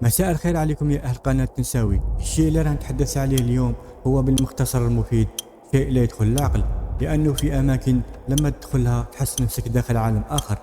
مساء الخير عليكم يا أهل قناة تنساوي. الشيء اللي راح نتحدث عليه اليوم هو بالمختصر المفيد، شيء لا يدخل العقل، لأنه في أماكن لما تدخلها تحس نفسك داخل عالم آخر،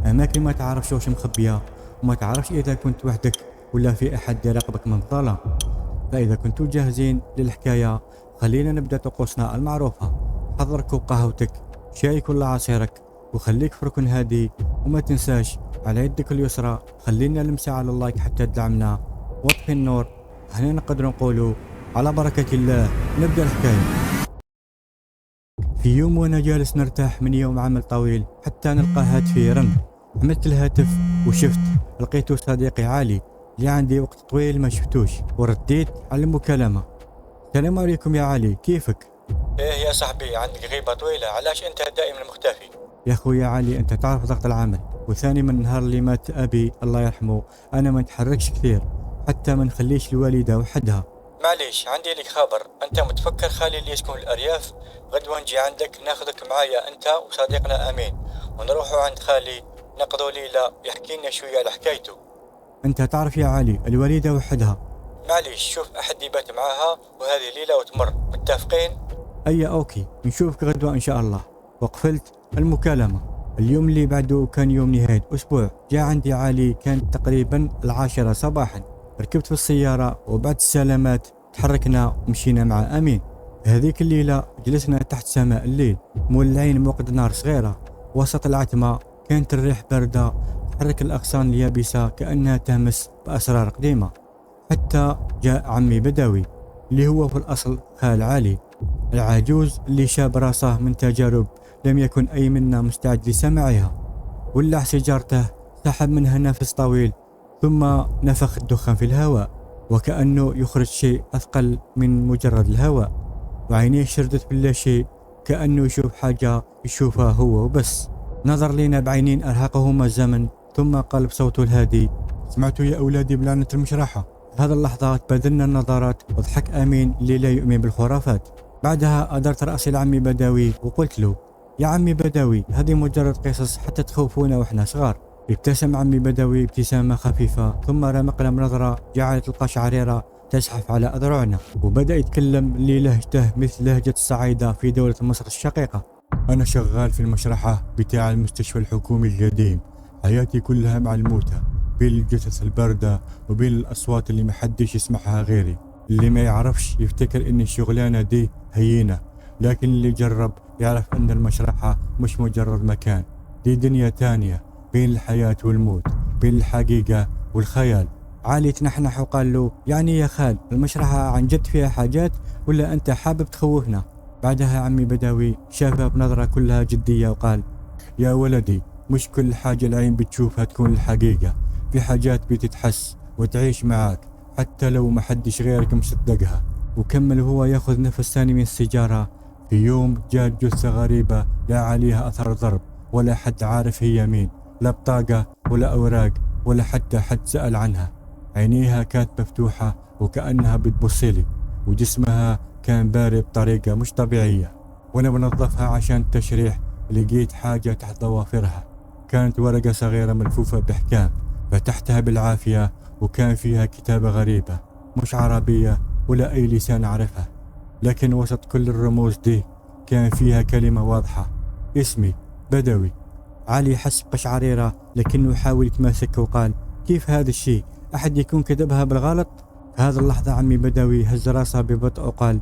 أماكن ما تعرفش واش مخبية وما تعرفش إذا كنت وحدك ولا في أحد يراقبك من الظلام. فإذا كنتوا جاهزين للحكاية خلينا نبدأ طقوسنا المعروفة. حضر كوب قهوتك، شايك ولا عصيرك، وخليك في ركن هادي، وما تنساش على يدك اليسرى خلينا لمسة على اللايك حتى تدعمنا، واطفي النور. هنا نقدر نقولوا على بركة الله نبدأ الحكاية. في يوم وانا جالس نرتاح من يوم عمل طويل حتى نلقى هاتفي يرن، عملت الهاتف وشفت لقيته صديقي علي اللي عندي وقت طويل ما شفتوش، ورديت على المكالمة. السلام عليكم يا علي، كيفك؟ ايه يا صاحبي، عندك غيبة طويلة، علاش انت دائما مختفي؟ يا اخويا علي انت تعرف ضغط العمل، وثاني من النهار اللي مات ابي الله يرحمه انا ما نتحركش كثير، حتى ما نخليش الوالدة وحدها. معليش، عندي لك خبر. انت متفكر خالي اللي يسكن الارياف؟ غدوة نجي عندك ناخذك معايا انت وصديقنا امين، ونروحوا عند خالي نقضوا ليلة يحكي لنا شوية على حكايته. انت تعرف يا علي الوالدة وحدها. معليش، شوف احد يبات معاها وهذه ليلة وتمر، متفقين؟ اي اوكي، نشوفك غدوة ان شاء الله. وقفلت المكالمة. اليوم اللي بعده كان يوم نهاية اسبوع، جاء عندي علي كانت تقريبا 10 صباحا، ركبت في السيارة وبعد السلامات تحركنا ومشينا مع امين. هذيك الليلة جلسنا تحت سماء الليل مولعين موقد نار صغيرة وسط العتمة، كانت الريح باردة تحرك الاغصان اليابسة كأنها تهمس باسرار قديمة. حتى جاء عمي بدوي اللي هو في الأصل خال علي، العجوز اللي شاب راسه من تجارب لم يكن أي منا مستعد لسماعها. ولع سيجارته، سحب منها نفس طويل ثم نفخ الدخان في الهواء وكأنه يخرج شيء أثقل من مجرد الهواء، وعينيه شردت بلا شيء كأنه يشوف حاجة يشوفها هو وبس. نظر لنا بعينين أرهقهما الزمن ثم قال بصوته الهادي: سمعتوا يا أولادي بلعنة المشرحة؟ في هذه اللحظة تبادلنا النظرات وضحك أمين اللي لا يؤمن بالخرافات. بعدها أدرت رأسي لعمي بداوي وقلت له: يا عمي بداوي هذه مجرد قصص حتى تخوفونا وإحنا صغار. ابتسم عمي بداوي ابتسامة خفيفة ثم رمقنا بنظرة جعلت القشعريرة تزحف على أذرعنا، وبدأ يتكلم اللي لهجته مثل لهجة الصعايدة في دولة مصر الشقيقة. أنا شغال في المشرحة بتاع المستشفى الحكومي القديم، حياتي كلها مع الموتى، بين الجثث الباردة وبين الأصوات اللي محدش يسمعها غيري. اللي ما يعرفش يفتكر إن الشغلانة دي هينة، لكن اللي جرب يعرف أن المشرحة مش مجرد مكان، دي دنيا تانية بين الحياة والموت، بين الحقيقة والخيال. علي تنحنح وقال له: يعني يا خال المشرحة عن جد فيها حاجات ولا أنت حابب تخوفنا؟ بعدها عمي بداوي شافها بنظرة كلها جدية وقال: يا ولدي مش كل حاجة العين بتشوفها تكون الحقيقة، في حاجات بتتحس وتعيش معاك حتى لو ما حدش غيرك مصدقها. وكمل وهو ياخذ نفس ثاني من السيجارة: في يوم جاءت جثة غريبة لا عليها أثر ضرب ولا حد عارف هي مين، لا بطاقة ولا أوراق ولا حتى حد سأل عنها. عينيها كانت مفتوحة وكأنها بتبصلي، وجسمها كان بارد بطريقة مش طبيعية. وأنا بنظفها عشان التشريح لقيت حاجة تحت ضوافرها، كانت ورقة صغيرة ملفوفة بإحكام، فتحتها بالعافية وكان فيها كتابة غريبة مش عربية ولا أي لسان أعرفها، لكن وسط كل الرموز دي كان فيها كلمة واضحة: اسمي بدوي. علي حس بقشعريرة لكنه حاول يتماسك وقال: كيف هذا الشيء؟ أحد يكون كتبها بالغلط؟ في هذه اللحظة عمي بدوي هز راسه ببطء وقال: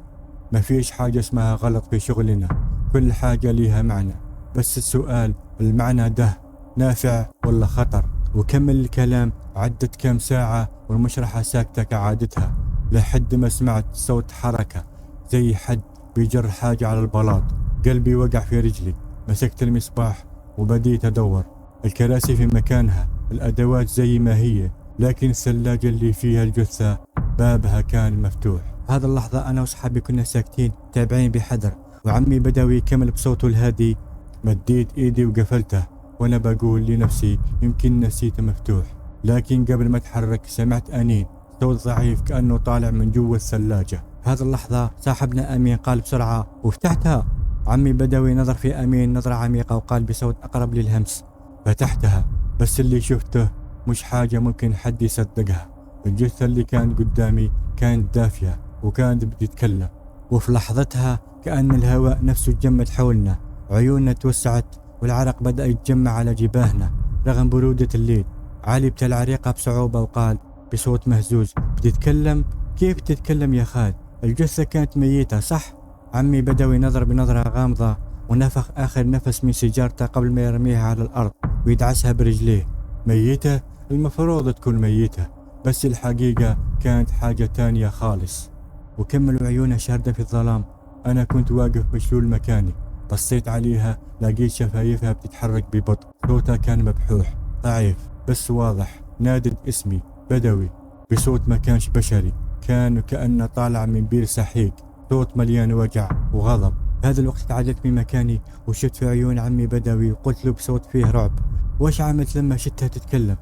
ما فيش حاجة اسمها غلط في شغلنا، كل حاجة ليها معنى، بس السؤال المعنى ده نافع ولا خطر؟ وكمل الكلام. عدت كم ساعة والمشرحة ساكتة كعادتها لحد ما سمعت صوت حركة زي حد بيجر حاجة على البلاط. قلبي وقع في رجلي، مسكت المصباح وبديت أدور. الكراسي في مكانها، الأدوات زي ما هي، لكن الثلاجة اللي فيها الجثة بابها كان مفتوح. هذه اللحظة أنا وصحابي كنا ساكتين تابعين بحذر، وعمي بدوي كمل بصوته الهادي: مديت إيدي وقفلته وأنا بقول لنفسي يمكن نسيته مفتوح، لكن قبل ما أتحرك سمعت أنين، صوت ضعيف كأنه طالع من جوا الثلاجة. هذه اللحظة صاحبنا أمين قال بسرعة: وفتحتها؟ عمي بدوي نظر في أمين نظرة عميقة وقال بصوت أقرب للهمس: فتحتها، بس اللي شفته مش حاجة ممكن حد يصدقها، الجثة اللي كانت قدامي كانت دافية وكانت بتتكلم، وفي لحظتها كأن الهواء نفسه تجمد حولنا، عيوننا توسعت والعرق بدأ يتجمع على جباهنا رغم برودة الليل. علي ابتلع ريقه بصعوبة وقال بصوت مهزوز: بتتكلم؟ كيف تتكلم يا خال؟ الجثة كانت ميتة صح؟ عمي بدوي نظر بنظرة غامضة ونفخ آخر نفس من سيجارته قبل ما يرميها على الأرض ويدعسها برجليه. ميتة؟ المفروض تكون ميتة، بس الحقيقة كانت حاجة تانية خالص. وكملوا عيونها شاردة في الظلام. أنا كنت واقف مشلول مكاني، بصيت عليها لقيت شفايفها بتتحرك ببطء، صوتها كان مبحوح ضعيف بس واضح، نادت اسمي بدوي بصوت ما كانش بشري، كان كأنه طالع من بير سحيق، صوت مليان وجع وغضب. هذا الوقت تعدلت من مكاني وشفت في عيون عمي بدوي وقلت له بصوت فيه رعب: وش عملت لما شفتها تتكلم؟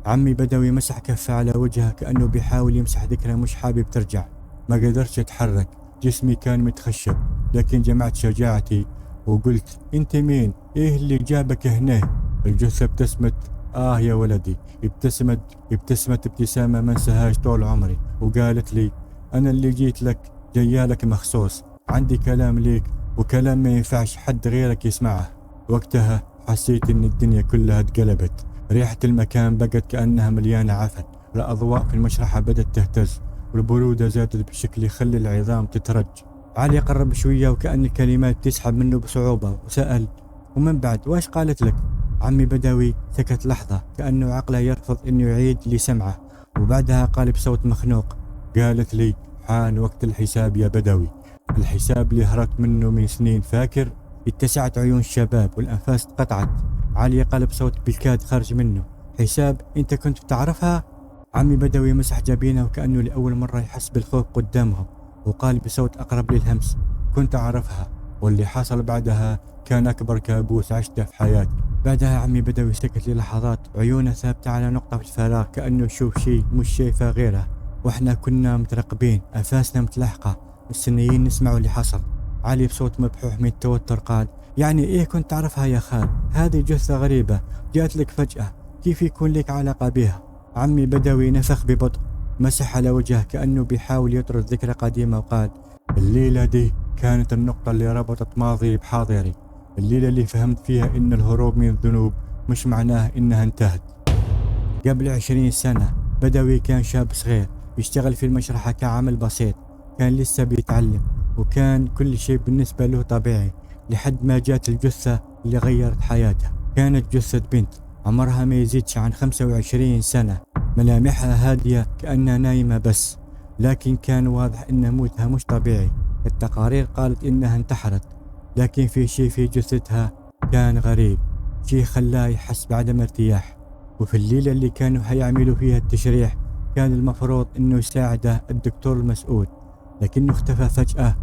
عمي بدوي مسح كفه على وجهه كأنه بيحاول يمسح ذكرى مش حابب ترجع. ما قدرتش اتحرك، جسمي كان متخشب، لكن جمعت شجاعتي وقلت: انت مين؟ ايه اللي جابك هنا؟ الجثة ابتسمت: يا ولدي. ابتسمت ابتسامة ما انساهاش طول عمري وقالت لي: انا اللي جيت لك، جيالك مخصوص، عندي كلام ليك وكلام ما ينفعش حد غيرك يسمعه. وقتها حسيت ان الدنيا كلها اتقلبت، ريحة المكان بقت كأنها مليانة عفن، الأضواء في المشرحة بدت تهتز والبرودة زادت بشكل يخلي العظام تترج. علي قرب شوية وكأن الكلمات تسحب منه بصعوبة وسأل: ومن بعد واش قالت لك؟ عمي بدوي سكت لحظة كأنه عقله يرفض انه يعيد اللي سمعه، وبعدها قال بصوت مخنوق: قالت لي حان وقت الحساب يا بدوي، الحساب اللي هربت منه من سنين، فاكر؟ اتسعت عيون الشباب والأنفاس قطعت. علي قال بصوت بالكاد خارج منه: حساب؟ انت كنت بتعرفها؟ عمي بدوي مسح جبينه وكأنه لأول مرة يحس بالخوف قدامهم، وقال بصوت أقرب للهمس: كنت أعرفها، واللي حصل بعدها كان أكبر كابوس عشته في حياتي. بعدها عمي بدوي سكت للحظات، عيونه ثابتة على نقطة في الفراغ كأنه يشوف شيء مش شايفه غيره. واحنا كنا مترقبين، أنفاسنا متلاحقة، مستنيين نسمع اللي حصل. علي بصوت مبحوح من التوتر قال: يعني ايه كنت تعرفها يا خال؟ هذه جثة غريبة جات لك فجأة، كيف يكون لك علاقة بها؟ عمي بدوي نفخ ببطء، مسح على وجهه كأنه بيحاول يطرد ذكرى قديمة وقال: الليلة دي كانت النقطة اللي ربطت ماضي بحاضري، الليلة اللي فهمت فيها إن الهروب من الذنوب مش معناه إنها انتهت. قبل 20 سنة بدوي كان شاب صغير يشتغل في المشرحة كعمل بسيط، كان لسه بيتعلم وكان كل شيء بالنسبة له طبيعي، لحد ما جات الجثة اللي غيرت حياته. كانت جثة بنت عمرها ما يزيدش عن 25 سنة، ملامحها هادية كأنها نايمة بس، لكن كان واضح إن موتها مش طبيعي. التقارير قالت إنها انتحرت، لكن في شيء في جثتها كان غريب، شيء خلاه يحس بعدم ارتياح. وفي الليلة اللي كانوا حيعملوا فيها التشريح كان المفروض إنه يساعده الدكتور المسؤول، لكنه اختفى فجأة،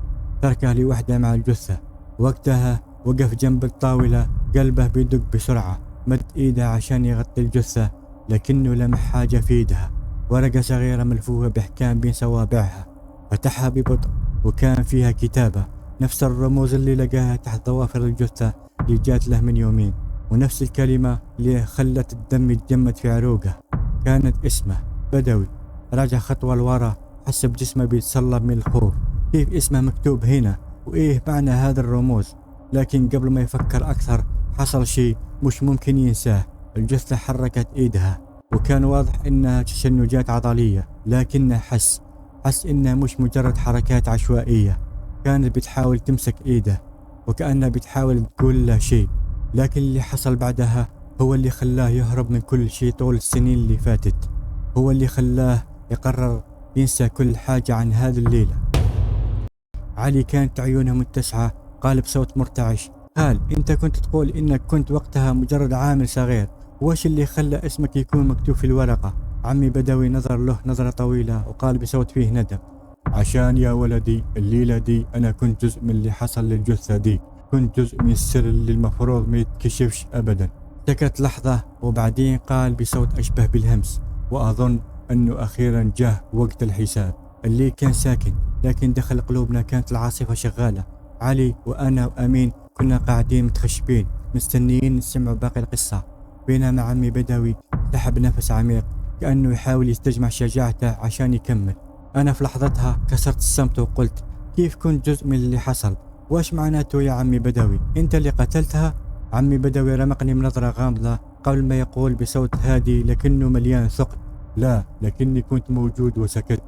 تركه لوحده مع الجثة. وقتها وقف جنب الطاولة، قلبه بيدق بسرعة، مد ايده عشان يغطي الجثة، لكنه لمح حاجة في ايدها، ورقة صغيرة ملفوفة بإحكام بين صوابعها. فتحها ببطء وكان فيها كتابة، نفس الرموز اللي لقاها تحت ضوافر الجثة اللي جات له من يومين، ونفس الكلمة اللي خلت الدم يتجمد في عروقه. كانت اسمه بدوي. رجع خطوة لورا، حس بجسمه بيتصلب من الخوف، كيف اسمه مكتوب هنا؟ وإيه معنى هذا الرموز؟ لكن قبل ما يفكر أكثر حصل شيء مش ممكن ينساه. الجثة حركت إيدها وكان واضح إنها تشنجات عضلية، لكنه حس إنها مش مجرد حركات عشوائية، كانت بتحاول تمسك إيده وكأنها بتحاول تقول له شيء. لكن اللي حصل بعدها هو اللي خلاه يهرب من كل شيء طول السنين اللي فاتت، هو اللي خلاه يقرر ينسى كل حاجة عن هذه الليلة. علي كانت عيونها متسعة، قال بصوت مرتعش: هال انت كنت تقول انك كنت وقتها مجرد عامل صغير، وش اللي خلى اسمك يكون مكتوب في الورقة؟ عمي بدوي نظر له نظرة طويلة وقال بصوت فيه ندم: عشان يا ولدي الليلة دي انا كنت جزء من اللي حصل للجثة دي، كنت جزء من السر اللي المفروض ما يتكشفش ابدا. سكت لحظة وبعدين قال بصوت اشبه بالهمس: واظن انه اخيرا جاه وقت الحساب. اللي كان ساكن لكن دخل قلوبنا، كانت العاصفة شغالة. علي وأنا وأمين كنا قاعدين متخشبين مستنيين نسمع باقي القصة، بينما عمي بدوي سحب نفس عميق كأنه يحاول يستجمع شجاعته عشان يكمل. أنا في لحظتها كسرت الصمت وقلت: كيف كنت جزء من اللي حصل؟ واش معناته يا عمي بدوي؟ أنت اللي قتلتها؟ عمي بدوي رمقني بنظرة غامضة قبل ما يقول بصوت هادي لكنه مليان ثقل: لا، لكني كنت موجود وسكت.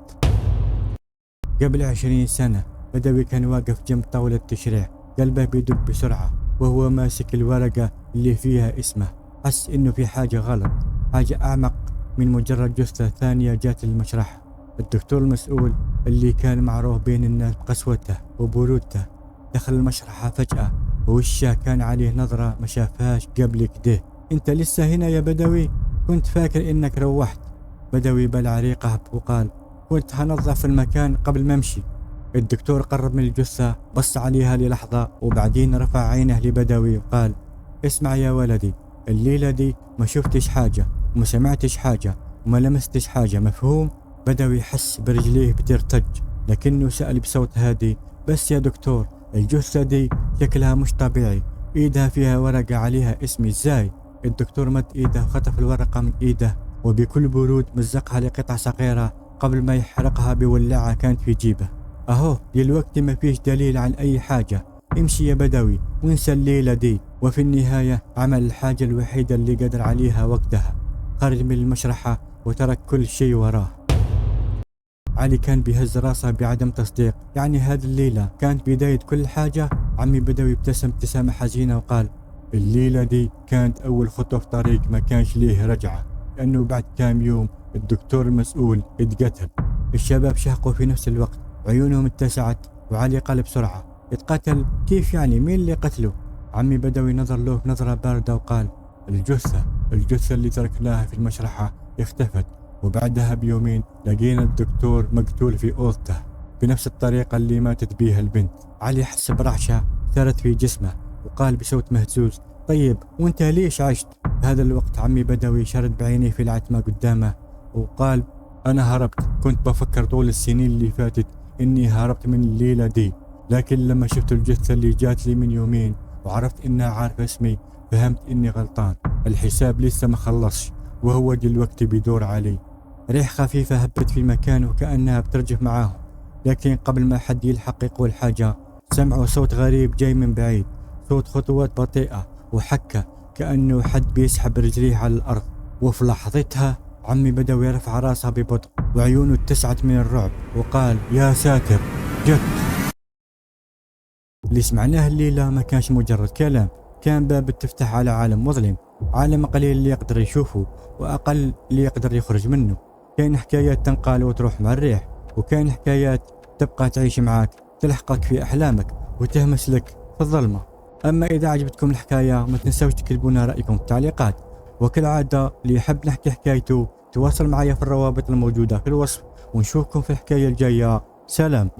قبل 20 سنة بدوي كان واقف جنب طاولة تشريح، قلبه بيدق بسرعة وهو ماسك الورقة اللي فيها اسمه. حس إنه في حاجة غلط، حاجة أعمق من مجرد جثة ثانية جات المشرحة. الدكتور المسؤول اللي كان معروف بين الناس بقسوته وبرودته دخل المشرحة فجأة، ووشه كان عليه نظرة ما شافهاش قبل كده. أنت لسه هنا يا بدوي؟ كنت فاكر إنك روحت. بدوي بلع ريقه وقال: كنت هنظف المكان قبل ما امشي. الدكتور قرب من الجثة، بص عليها للحظة وبعدين رفع عينه لبدوي وقال: اسمع يا ولدي، الليلة دي ما شفتش حاجة وما سمعتش حاجة وما لمستش حاجة، مفهوم؟ بدوي حس برجليه بترتج، لكنه سأل بصوت هادي: بس يا دكتور، الجثة دي شكلها مش طبيعي، ايدها فيها ورقة عليها اسمي، ازاي؟ الدكتور مد ايده وخطف الورقة من ايده وبكل برود مزقها لقطع صغيرة قبل ما يحرقها بولعة كانت في جيبه. اهو دلوقتي ما فيش دليل عن اي حاجة، امشي يا بدوي وانسى الليلة دي. وفي النهاية عمل الحاجة الوحيدة اللي قدر عليها وقتها، خرج من المشرحة وترك كل شيء وراه. علي كان بيهز راسه بعدم تصديق، يعني هذه الليلة كانت بداية كل حاجة؟ عمي بدوي ابتسم ابتسامة حزينة وقال: الليلة دي كانت أول خطوة في طريق ما كانش ليه رجعة، لأنه بعد كام يوم الدكتور المسؤول اتقتل. الشباب شهقوا في نفس الوقت، عيونهم اتسعت، وعلي قال بسرعة: اتقتل؟ كيف يعني؟ مين اللي قتله؟ عمي بدوي نظر له نظرة باردة وقال: الجثة اللي تركناها في المشرحة اختفت، وبعدها بيومين لقينا الدكتور مقتول في أوضته بنفس الطريقة اللي ماتت بيها البنت. علي حس برعشة ثارت في جسمه وقال بصوت مهزوز: طيب وانت ليش عشت؟ في هذا الوقت عمي بدوي شرد بعينيه في العتمة قدامه وقال: أنا هربت، كنت بفكر طول السنين اللي فاتت إني هربت من الليلة دي، لكن لما شفت الجثة اللي جات لي من يومين وعرفت إنها عارفة اسمي فهمت إني غلطان. الحساب لسه ما خلصش وهو دلوقتي بيدور علي. ريح خفيفة هبت في مكانه كأنها بترجف معاهم، لكن قبل ما حد يلحق يقول حاجة سمعوا صوت غريب جاي من بعيد، صوت خطوات بطيئة وحكة كأنه حد بيسحب رجليه على الأرض. وفي لحظتها عمي بدوي رفع راسه ببطء وعيونه اتسعت من الرعب وقال: يا ساتر، جت! اللي سمعناه الليلة ما كانش مجرد كلام، كان باب تفتح على عالم مظلم، عالم قليل اللي يقدر يشوفه وأقل اللي يقدر يخرج منه. كاين حكايات تنقال وتروح مع الريح، وكاين حكايات تبقى تعيش معاك، تلحقك في أحلامك وتهمس لك في الظلمة. أما إذا عجبتكم الحكاية ما تنسوش تكتبونا رأيكم في التعليقات، وكالعادة اللي يحب نحكي حكايته تواصل معي في الروابط الموجودة في الوصف، ونشوفكم في الحكاية الجاية. سلام.